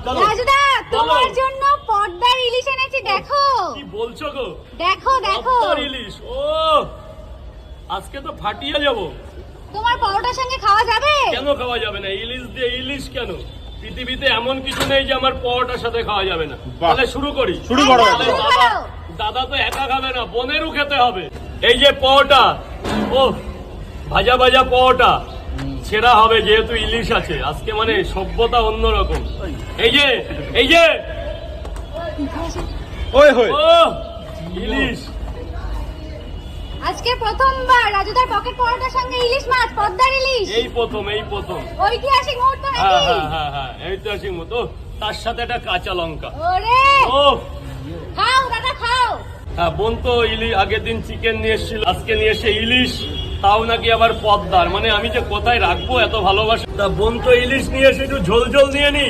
রাজুদা তোমার জন্য পদ্মার ইলিশ এনেছি, দেখো। কি বলছো গো? দেখো দেখো পদ্মার ইলিশ, ও আজকে তো ফাটিয়ে যাব। তোমার পরোটার সঙ্গে খাওয়া যাবে? কেন খাওয়া যাবে না? ইলিশ দিয়ে ইলিশ কেন? পৃথিবীতে এমন কিছু নেই যে আমার পরোটার সাথে খাওয়া যাবে না। তাহলে শুরু করি। শুরু করো। একদম শুরু করো। দাদা তো একা খাবে না, বোনেরও খেতে হবে। এই যে পরোটা, ও ভাজা ভাজা পরোটা সেরা হবে, যেহেতু ইলিশ আছে আজকে, মানে সভ্যতা অন্যরকম। এই যে এই যে ওই হই ও ইলিশ, আজকে প্রথমবার রাজুদার পকেট পরোটার সঙ্গে ইলিশ মাছ, পদ্মার ইলিশ। এই প্রথম ঐতিহাসিক মুহূর্ত হ্যাঁ নাকি? হ্যাঁ হ্যাঁ হ্যাঁ, ঐতিহাসিক মতো। তার সাথে একটা কাঁচা লঙ্কা। ওরে ও খাও দাদা খাও। হ্যাঁ, বোন তো ইলিশ আগের দিন চিকেন নিয়ে এসেছিল, আজকে নিয়ে এসে ইলিশ, তাও নাকি আবার পদ্মার। মানে আমি যে কোথায় রাখবো এত ভালোবাসা। তা বোন তো ইলিশ নিয়ে এসে একটু ঝোল ঝোল নিয়ে নি।